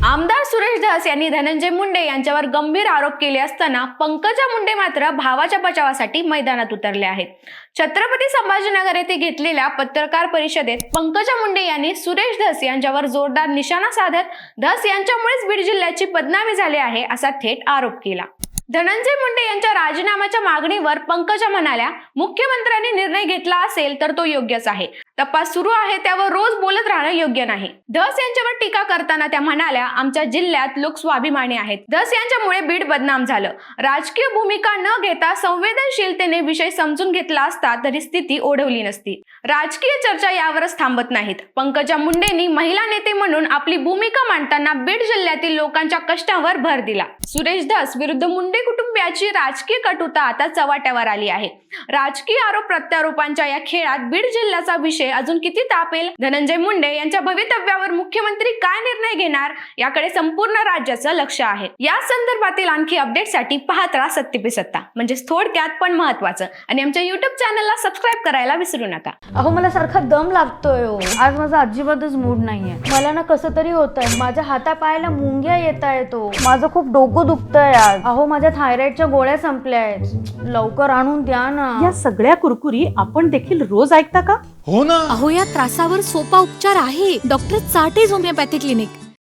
आमदार सुरेश धस यांनी धनंजय मुंडे यांच्यावर गंभीर आरोप केले असताना पंकजा मुंडे मात्र भावाच्या बचावासाठी मैदानात उतरले आहेत. छत्रपती संभाजीनगर येथे घेतलेल्या पत्रकार परिषदेत पंकजा मुंडे यांनी सुरेश धस यांच्यावर जोरदार निशाणा साधत धस यांच्यामुळेच बीड जिल्ह्याची बदनामी झाली आहे असा थेट आरोप केला. धनंजय मुंडे यांच्या राजीनाम्याच्या मागणीवर पंकजा म्हणाल्या, मुख्यमंत्र्यांनी निर्णय घेतला असेल तर तो योग्यच आहे. तपास सुरू आहे त्यावर रोज बोलत राहणं योग्य नाही. धस यांच्यावर टीका करताना त्या म्हणाल्या, आमच्या जिल्ह्यात लोक स्वाभिमानी आहेत. धस यांच्यामुळे बीड बदनाम झालं. राजकीय भूमिका न घेता संवेदनशीलतेने विषय समजून घेतला असता तरी स्थिती ओढवली नसती. राजकीय चर्चा यावरच थांबत नाहीत. पंकजा मुंडेंनी महिला नेते म्हणून आपली भूमिका मांडताना बीड जिल्ह्यातील लोकांच्या कष्टावर भर दिला. सुरेश धस विरुद्ध मुंडे कुटुंबियाची राजकीय कटुता आता चव्हाट्यावर आली आहे. राजकीय आरोप प्रत्यारोपांच्या या खेळात बीड जिल्ह्याचा विषय अजून किती तापेल, धनंजय मुंडे यांच्या भवितव्यावर मुख्यमंत्री काय निर्णय घेणार याकडे संपूर्ण राज्याचं लक्ष आहे. या संदर्भातील आणखी अपडेटसाठी पाहत राहा सत्य पे सत्ता, म्हणजे थोडक्यात पण महत्वाचं. आणि आमच्या YouTube चॅनलला सबस्क्राईब करायला विसरू नका. अहो मला सारखा दम लागतोय हो. आज माझा अजिबातच मूड नाहीये. मला ना कसं तरी होतंय. माझ्या हातापायाला मुंग्या येतायत. माझं खूप डोकं दुखतंय आज. अहो माझ्या थायरॉइडच्या गोळ्या संपल्या आहेत. लवकर आणून द्या ना. या सगळ्या कुरकुरी आपण देखील रोज ऐकता का? हो ना. अहो या त्रासावर सोपा उपचार आहे. Doctor Chate's homeopathy clinic.